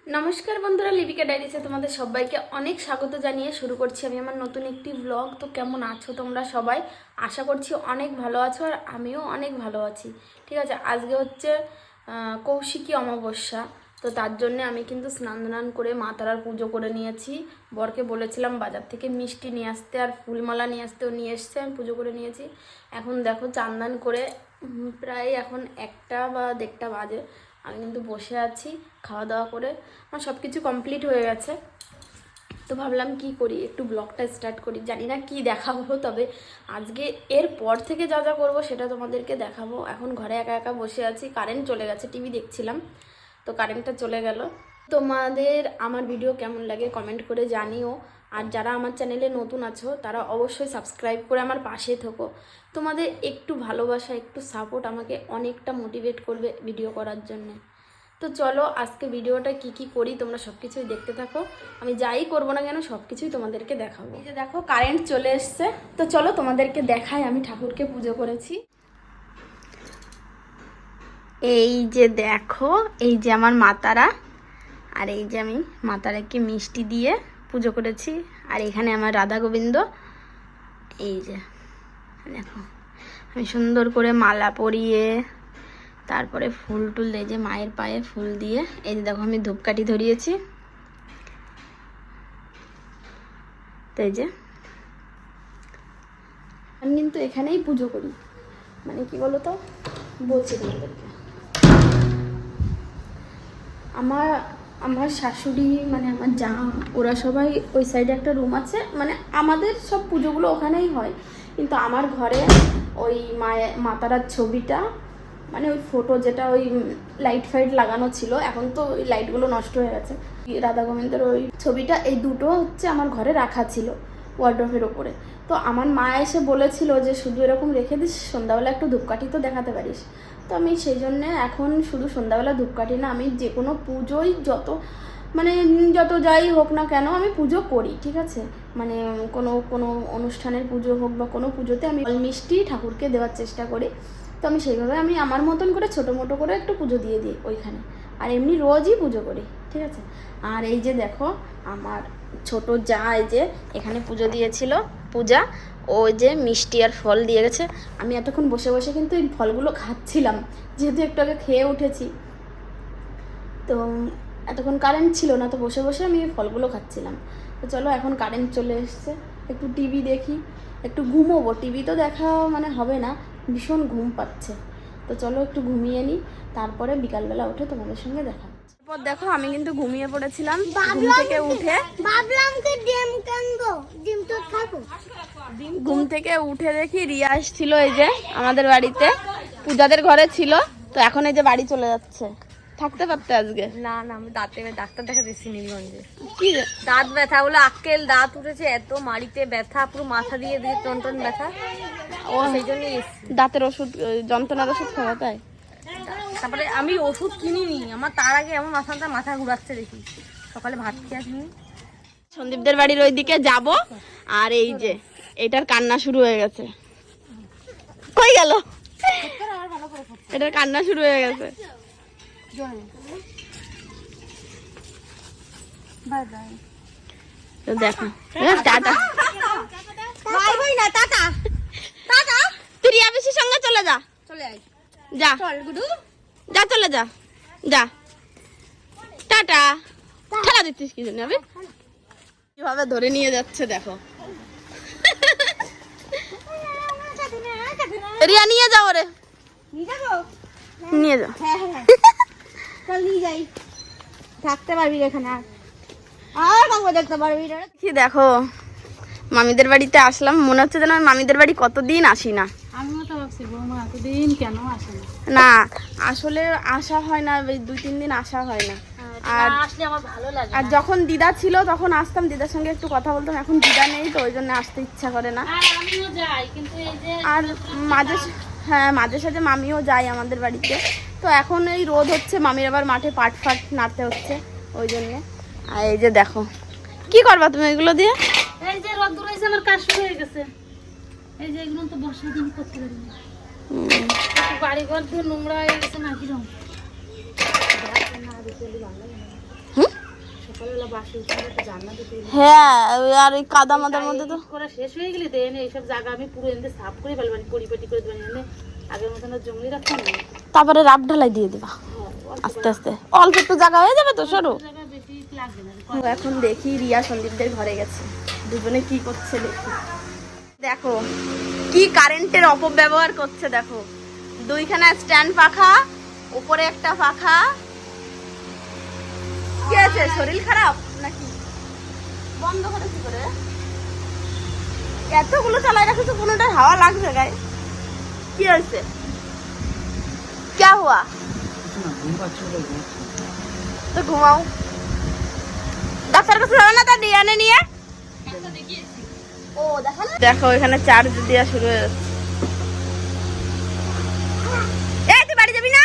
নমস্কার বন্ধুরা, লিপিকা ডায়েরিসে তোমাদের সবাইকে অনেক স্বাগত জানিয়ে শুরু করছি আমি আমার নতুন একটি ব্লগ। তো কেমন আছো তোমরা সবাই? আশা করছি অনেক ভালো আছো, আর আমিও অনেক ভালো আছি। ঠিক আছে, আজকে হচ্ছে কৌশিকী অমাবস্যা। তো তার জন্য আমি কিন্তু স্নান করে মা তারার পুজো করে নিয়েছি। বরকে বলেছিলাম বাজার থেকে মিষ্টি নিয়ে আসতে আর ফুলমালা নিয়ে আসতেও নিয়ে এসছে, আমি পুজো করে নিয়েছি। এখন দেখো চান করে প্রায় এখন 1টা বা 1:30 বাজে। আমি কিন্তু বসে আছি খাওয়া দাওয়া করে, আমার সব কিছু কমপ্লিট হয়ে গেছে। তো ভাবলাম কি করি, একটু ব্লগটা স্টার্ট করি। জানি না কি দেখাবো, তবে আজকে এর পর থেকে যা যা করবো সেটা তোমাদেরকে দেখাবো। এখন ঘরে একা একা বসে আছি, কারেন্ট চলে গেছে, টিভি দেখছিলাম তো কারেন্টটা চলে গেল। তোমাদের আমার ভিডিও কেমন লাগে কমেন্ট করে জানিও। আর যারা আমার চ্যানেলে নতুন আছো তারা অবশ্যই সাবস্ক্রাইব করে আমার পাশে থেকো। তোমাদের একটু ভালোবাসা, একটু সাপোর্ট আমাকে অনেকটা মোটিভেট করবে ভিডিও করার জন্য। তো চলো আজকে ভিডিওটা কি করি তোমরা সব কিছুই দেখতে থাকো। আমি যাই করবো না কেন সব কিছুই তোমাদেরকে দেখাবো। এই যে দেখো কারেন্ট চলে এসছে, তো চলো তোমাদেরকে দেখাই আমি ঠাকুরকে পুজো করেছি। এই যে দেখো, এই যে আমার মাতারা, আর এই যে আমি মাতারাকে মিষ্টি দিয়ে পুজো করেছি। আর এখানে আমার রাধা গোবিন্দ, এই যে দেখো আমি সুন্দর করে মালা পরিয়ে তারপরে ফুল টুল এই যে মায়ের পায়ে ফুল দিয়ে, এই যে দেখো আমি ধূপকাঠি ধরিয়েছি। তো এই যে আমি কিন্তু এখানেই পুজো করি, মানে কি বলো তো, বলছি তোমাদেরকে। আমার আমার শাশুড়ি মানে আমার যা, ওরা সবাই ওই সাইডে একটা রুম আছে, মানে আমাদের সব পুজোগুলো ওখানেই হয়। কিন্তু আমার ঘরে ওই মাতারার ছবিটা, মানে ওই ফটো যেটা ওই লাইট ফাইট লাগানো ছিল, এখন তো ওই লাইটগুলো নষ্ট হয়ে গেছে, রাধা গোবিন্দের ওই ছবিটা, এই দুটো হচ্ছে আমার ঘরে রাখা ছিল ওয়ার্ড্রোবের ওপরে। তো আমার মা এসে বলেছিল যে শুধু এরকম রেখে দিস, সন্ধ্যাবেলা একটু ধূপকাঠি তো দেখাতে পারিস। তো আমি সেই জন্যে এখন শুধু সন্ধ্যাবেলা ধূপকাঠি না, আমি যে কোনো পুজোই যত যাই হোক না কেন আমি পুজো করি। ঠিক আছে, মানে কোনো অনুষ্ঠানের পুজো হোক বা কোনো পুজোতে আমি মিষ্টি ঠাকুরকে দেওয়ার চেষ্টা করি। তো আমি সেইভাবে আমি আমার মতন করে ছোটো মোটো করে একটু পুজো দিয়ে দিই ওইখানে, আর এমনি রোজই পুজো করি। ঠিক আছে, আর এই যে দেখো আমার ছোট যা এই যে এখানে পুজো দিয়েছিল, পূজা, ওই যে মিষ্টি আর ফল দিয়ে গেছে। আমি এতক্ষণ বসে বসে কিন্তু এই ফলগুলো খাচ্ছিলাম, যেহেতু একটু আগে খেয়ে উঠেছি। তো এতক্ষণ কারেন্ট ছিল না, তো বসে বসে আমি এই ফলগুলো খাচ্ছিলাম। তো চলো এখন কারেন্ট চলে এসছে, একটু টিভি দেখি, একটু ঘুমোবো। টিভি তো দেখা মানে হবে না, ভীষণ ঘুম পাচ্ছে। তো চলো একটু ঘুমিয়ে নিই, তারপরে বিকালবেলা উঠে তোমাদের সঙ্গে দেখা। তারপর দেখো আমি কিন্তু ঘুমিয়ে পড়েছিলাম, ঘুম থেকে উঠে দেখি রিয়া ছিল এই যে আমাদের বাড়িতে, পূজাদের ঘরে ছিল। তো এখন এই যে বাড়ি চলে যাচ্ছে, থাকতে পারতে আজকে না আমি ডাক্তার দেখা দিচ্ছি নীলগঞ্জে। কি দাঁত ব্যথা বলে, আক্কেল দাঁত উঠেছে, এত মাড়িতে ব্যথা, পুরো মাথা দিয়ে দিয়ে টন ব্যথা। ও সেই জন্যই এসছি। দাঁতের ওষুধ, যন্ত্রণার ওষুধ খাওয়া তাই? তারপরে আমি ওষুধ কিনিনি, আমার তার আগে এমন মাথা ঘুরাচ্ছে দেখি। সকালে ভাত খেয়ে আসিনি। সন্দীপদের বাড়ির ওইদিকে যাব, আর এই যে এটার কান্না শুরু হয়ে গেছে। কই গেল? এটার কান্না শুরু হয়ে গেছে। তো দেখো টাটা, বাই বাই না, টাটা টাটা। তুই রিয়া পিসির সঙ্গে চলে যা, চলে আয়, যা চল গুডু, যা চলে যা, যা টাটা। ঠেলা দিচ্ছিস কি জন্য? আমি কিভাবে ধরে নিয়ে যাচ্ছে দেখো। রিয়া নিয়ে যাও, রে নিয়ে যাবো, নিয়ে যাও। হ্যাঁ চল নিয়ে যাই, থাকতে পারবি এখানে আর কাউকে দেখতে পারবি না। কি দেখো মামিদের বাড়িতে আসলাম, মনে হচ্ছে যেন আমি মামিদের বাড়ি কতদিন আসি না। আমিও তো ভাবছি বৌমা এতদিন কেন আসে না। না আসলে আসা হয় না, 2-3 দিন আসা হয় না। আর আসলে আমার ভালো লাগে। আর যখন দিদা ছিল তখন আসতাম, দিদার সঙ্গে একটু কথা বলতাম। এখন দিদা নেই তো ওই জন্য আসতে ইচ্ছা করে না। আর আমিও যাই, কিন্তু এই যে আর মাঝে সাঝে মামিও যায় আমাদের বাড়িতে। তো এখন এই রোদ হচ্ছে, মামির আবার মাঠে পাট নাড়তে হচ্ছে, ওই জন্যে। আর এই যে দেখো কি করবা তুমি এগুলো দিয়ে? এই যে রোদ রয়েছে, আমার কাজ শুরু হয়ে গেছে। এই যে এগুলো তো বর্ষার দিন করতে পারি না, বাড়ি ঘর দিয়ে নোংরা হয়ে গেছে না, কিরকম হুম সকালবেলা বাসি উঠে একটা জান্নাত দিতে হ্যাঁ আর ওই কাদা মাদার মধ্যে তো করা শেষ হয়ে গেলে তো এনে এইসব জায়গা আমি পুরো এনে সাফ করে ফেলবানি, পরিপাটি করে দেবেন, এনে আগের মতন আর জঙ্গলি রাখতাম না। তারপরে রাব ঢালাই দিয়ে দিবা আস্তে আস্তে, অল্প একটু জায়গা হয়ে যাবে তো সরু। জায়গা বেশি লাগবে না। এখন দেখি রিয়া সন্দীপদের ঘরে গেছে, দুজনে কি করছে দেখি। দেখো কি কারেন্টের অপব্যবহার করছে, দেখো দুইখানা স্ট্যান্ড পাখা, উপরে একটা পাখা। কি আছে, শরীর খারাপ নাকি? বন্ধ করে কি করে? এতগুলো চালাই রাখছো, কোনোটার হাওয়া লাগছে গায়ে? কি হয়েছে? क्या हुआ? তো ঘুমাও, ডাক্তার কাছে যাবে না? তার ডিএনএ নিয়ে ও দেখো এখানে চার্জ দেওয়া শুরু হয়ে যাচ্ছে। এই তুই বাড়ি যাবি না?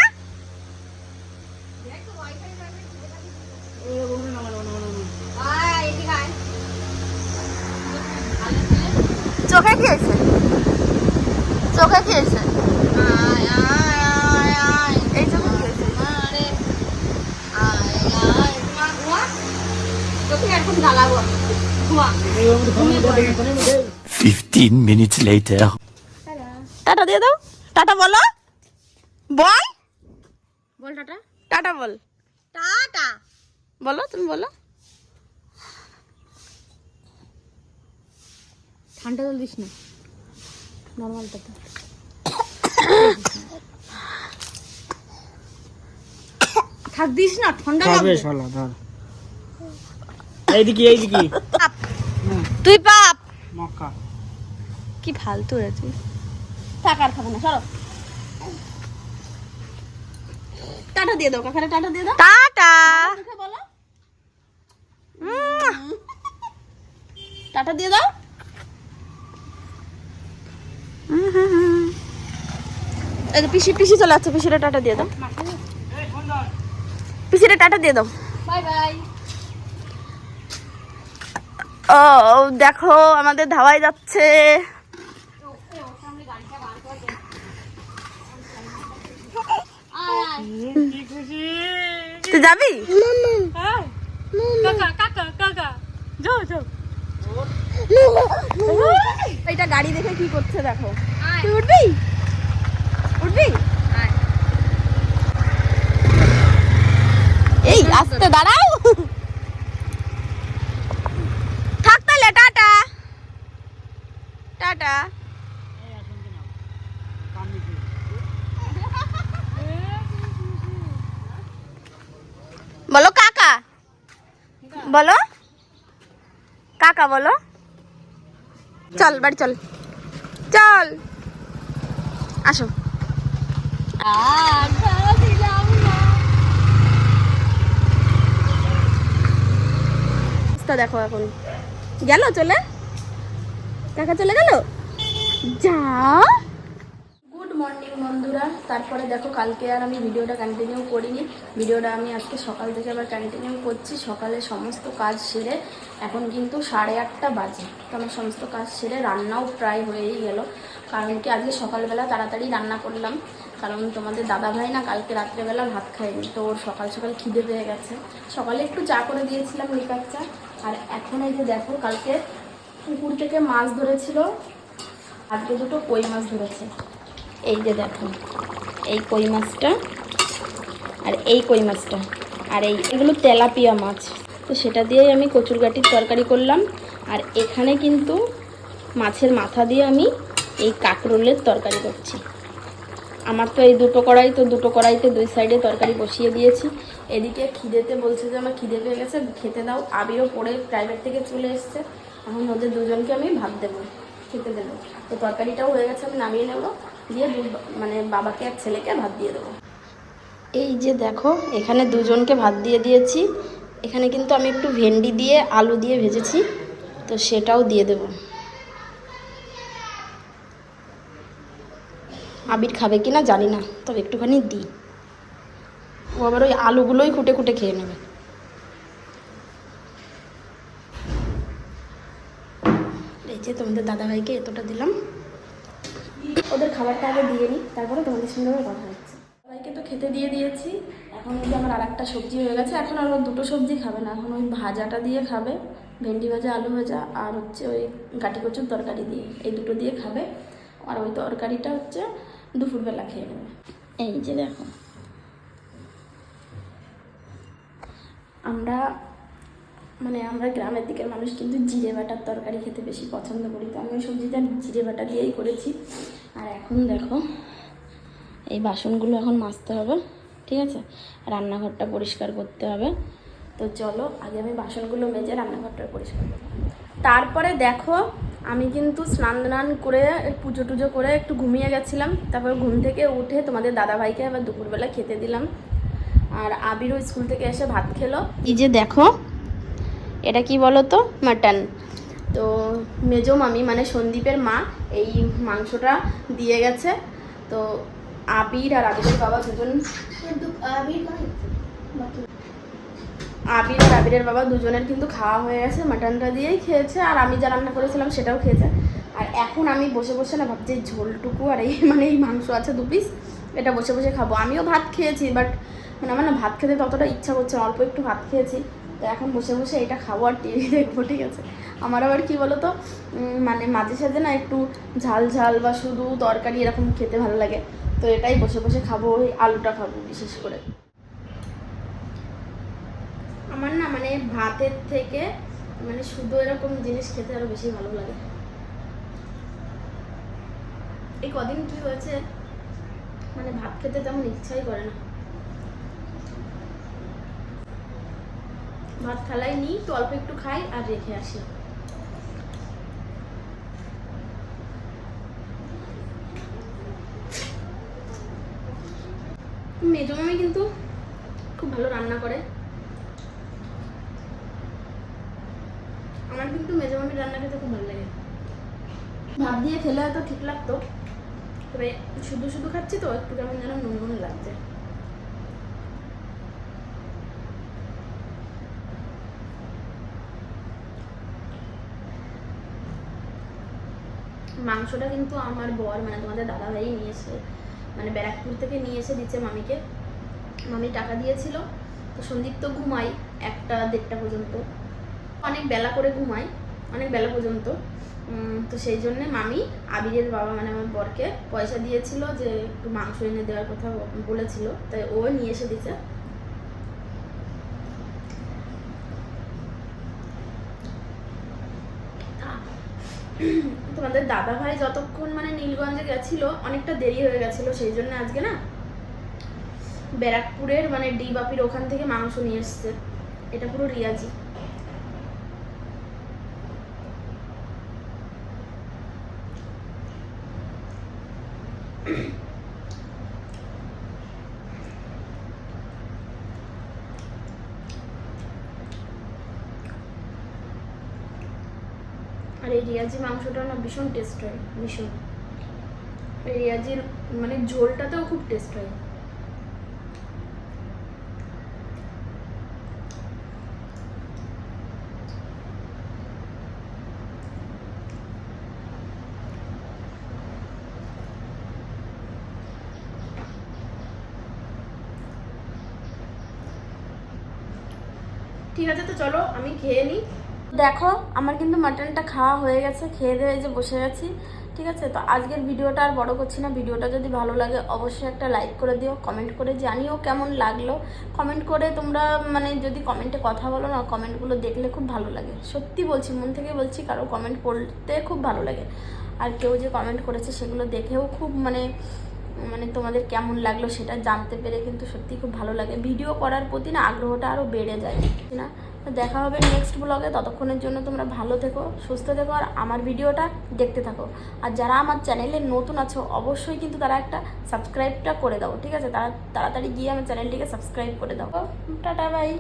চোখে কি হয়েছে? চোখে কি হয়েছে? এই চোখে কি হয়েছে? চোখে এখন জ্বালাবো। 15 minutes later. টাটা দিয়ে দাও, টাটা বলো, বল বল টাটা। টাটা বল, টাটা বলো, তুমি বলো। ঠান্ডা জল দিস না, নর্মাল টাটা। থাক দিস না, ঠান্ডা লাগবে। এইদিকে এইদিকে তুই পাপ মক্কা কি ফালতু রে তুই। টাকার খাবে না, সরো। টাটা দিয়ে দাও কাকারে, টাটা দিয়ে দাও, টাটা বলো, টাটা দিয়ে দাও। এই পিসি পিসি চলে আসছে, পিসিরে টাটা দিয়ে দাও, পিসিরে টাটা দিয়ে দাও। Bye bye. ও দেখো আমাদের ধাওয়াই যাচ্ছে। তুই যাবি? কাকা কাকা কাকা যাও যাও। এটা গাড়ি দেখে কি করছে দেখো। তুই উঠবি? উঠবি? এই আস্তে দাঁড়াও। থাক তাহলে, টাটা টাটা। বলো কাকা, বলো কাকা বলো। চল বাড়ি চল, চল আসো। দেখো এখন গেল চলে, কাকা চলে গেল। যা গুড মর্নিং বন্ধুরা। তারপরে দেখো কালকে আর আমি ভিডিওটা কন্টিনিউ করিনি, ভিডিওটা আমি আজকে সকাল থেকে আবার কন্টিনিউ করছি। সকালে সমস্ত কাজ সেরে এখন কিন্তু 8:30 বাজে, তো আমার সমস্ত কাজ সেরে রান্নাও প্রায় হয়েই গেল। কারণ কি আজকে সকালবেলা তাড়াতাড়ি রান্না করলাম, কারণ তোমাদের দাদা ভাই না কালকে রাত্রেবেলা ভাত খায়নি, তো ওর সকাল সকাল খিদে পেয়ে গেছে। সকালে একটু চা করে দিয়েছিলাম, লিকার চা। আর এখন এই যে দেখো কালকে পুকুর থেকে মাছ ধরেছিল, আজকে দুটো কই মাছ ধরেছে। এই যে দেখো এই কই মাছটা আর এই কই মাছটা, আর এগুলো তেলাপিয়া মাছ, তো সেটা দিয়েই আমি কচুরগাটির তরকারি করলাম। আর এখানে কিন্তু মাছের মাথা দিয়ে আমি এই কাঁকরোলের তরকারি করছি। আমার তো এই দুটো কড়াই, তো দুটো কড়াইতে দুই সাইডে তরকারি বসিয়ে দিয়েছি। এদিকে খিদেতে বলছে যে আমার খিদে পেয়ে গেছে, খেতে দাও। আবিও পড়ে প্রাইভেট থেকে চলে এসছে, এখন ওদের দুজনকে আমি ভাত দেবো, খেতে দেবো। তো তরকারিটাও হয়ে গেছে, আমি নামিয়ে নেবো, দিয়ে মানে বাবাকে আর ছেলেকে ভাত দিয়ে দেবো। এই যে দেখো এখানে দুজনকে ভাত দিয়ে দিয়েছি। এখানে কিন্তু আমি একটু ভেন্ডি দিয়ে আলু দিয়ে ভেজেছি, তো সেটাও দিয়ে দেবো। আবির খাবে কি না জানি না, তবে একটুখানি দিই, ও আবার ওই আলুগুলোই খুঁটে খুঁটে খেয়ে নেবে। এই যে তোমাদের দাদাভাইকে এতটা দিলাম, ওদের খাবারটা আগে দিয়ে নিই, তারপরে তোমাদের সঙ্গে আবার কথা হচ্ছে। সবাইকে তো খেতে দিয়ে দিয়েছি, এখন যে আমার আর একটা সবজি হয়ে গেছে, এখন আর দুটো সবজি খাবে না, এখন ওই ভাজাটা দিয়ে খাবে, ভেন্ডি ভাজা, আলু ভাজা, আর হচ্ছে ওই গাটি কচুর তরকারি দিয়ে, এই দুটো দিয়ে খাবে। আর ওই তরকারিটা হচ্ছে দুপুরবেলা খেয়ে নেবে। এই যে দেখো, আমরা গ্রামের দিকের মানুষ কিন্তু জিরে বাটার তরকারি খেতে বেশি পছন্দ করি, তো আমি ওই সবজিটা জিরে বাটা দিয়েই করেছি। আর এখন দেখো, এই বাসনগুলো এখন মাজতে হবে, ঠিক আছে, রান্নাঘরটা পরিষ্কার করতে হবে। তো চলো আগে আমি বাসনগুলো মেজে রান্নাঘরটা পরিষ্কার করবো। তারপরে দেখো, আমি কিন্তু স্নান করে পুজো টুজো করে একটু ঘুমিয়ে গেছিলাম। তারপর ঘুম থেকে উঠে তোমাদের দাদাভাইকে আবার দুপুরবেলা খেতে দিলাম। আর আবিরও স্কুল থেকে এসে ভাত খেলো। এই যে দেখো, এটা কি বলো তো, মাটন। তো মেজো মামি মানে সন্দীপের মা এই মাংসটা দিয়ে গেছে। তো আবির আর আবিরের বাবা দুজন, আবির আর আবিরের বাবা দুজনের কিন্তু খাওয়া হয়ে গেছে, মাটনটা দিয়েই খেয়েছে। আর আমি যা রান্না করেছিলাম সেটাও খেয়েছে। আর এখন আমি বসে বসে না ভাবছি ঝোলটুকু আর এই এই মাংস আছে 2 পিস, এটা বসে বসে খাবো। আমিও ভাত খেয়েছি, বাট আমার না ভাত খেতে ততটা ইচ্ছা করছে, অল্প একটু ভাত খেয়েছি। তো এখন বসে বসে এটা খাবো আর টিভি দেখবো, ঠিক আছে। আমার আবার কি বলো তো, মাঝে সাঝে না একটু ঝাল ঝাল বা শুধু তরকারি এরকম খেতে ভালো লাগে। তো এটাই বসে বসে খাবো, ওই আলুটা খাবো বিশেষ করে। আমার না ভাতের থেকে শুধু এরকম জিনিস খেতে আরো বেশি ভালো লাগে। এই কদিন কি হয়েছে, ভাত খেতে তেমন ইচ্ছাই করে না। ভাত থালায় নিই তো অল্প একটু খাই আর রেখে আসি। মেজো মামি কিন্তু খুব ভালো রান্না করে। আমার কিন্তু মেজো মামির রান্না খেতে খুব ভালো লাগে। ভাত দিয়ে খেলে হয়তো ঠিক লাগতো, তবে শুধু শুধু খাচ্ছি তো একটু কেমন যেন নুন নুন লাগছে। মাংসটা কিন্তু আমার বর তোমাদের দাদাভাই নিয়ে এসে ব্যারাকপুর থেকে নিয়ে এসে দিচ্ছে মামিকে। মামি টাকা দিয়েছিল। তো সন্দীপ তো ঘুমাই 1টা-1:30টা পর্যন্ত, অনেক বেলা করে ঘুমাই, অনেক বেলা পর্যন্ত। তো সেই জন্যে মামি আবিরের বাবা আমার বরকে পয়সা দিয়েছিল যে একটু মাংস এনে দেওয়ার কথা বলেছিল, তাই ও নিয়ে এসে দিচ্ছে। তোমাদের দাদা ভাই যতক্ষণ নীলগঞ্জে গেছিল অনেকটা দেরি হয়ে গেছিল, সেই জন্য আজকে না ব্যারাকপুরের ডি বাপির ওখান থেকে মাংস নিয়ে এসছে। এটা পুরো রিয়াজি। আর এই রিয়াজি মাংসটা না ভীষণ টেস্ট হয়, ভীষণ। রিয়াজির ঝোলটাতেও খুব টেস্ট হয়। ঠিক আছে, তো চলো আমি খেয়ে নিই। দেখো আমার কিন্তু মাটনটা খাওয়া হয়ে গেছে, খেয়ে দিয়ে যে বসে গেছি, ঠিক আছে। তো আজকের ভিডিওটা আর বড় করছি না। ভিডিওটা যদি ভালো লাগে অবশ্যই একটা লাইক করে দিও, কমেন্ট করে জানিও কেমন লাগলো। কমেন্ট করে তোমরা যদি কমেন্টে কথা বলো না, কমেন্টগুলো দেখলে খুব ভালো লাগে, সত্যি বলছি, মন থেকে বলছি। কারো কমেন্ট পড়তে খুব ভালো লাগে। আর কেউ যে কমেন্ট করেছে সেগুলো দেখেও খুব তোমাদের কেমন লাগলো সেটা জানতে পেরে কিন্তু সত্যি খুব ভালো লাগে। ভিডিও করার প্রতি না আগ্রহটা আরও বেড়ে যায় না। দেখা হবে নেক্সট ব্লগে। ততক্ষণের জন্য তোমরা ভালো থেকো, সুস্থ থেকো, আর আমার ভিডিওটা দেখতে থাকো। আর যারা আমার চ্যানেলে নতুন আছো অবশ্যই কিন্তু তারা একটা সাবস্ক্রাইবটা করে দাও, ঠিক আছে। তাড়াতাড়ি গিয়ে আমার চ্যানেলটিকে সাবস্ক্রাইব করে দাও। Tata, by.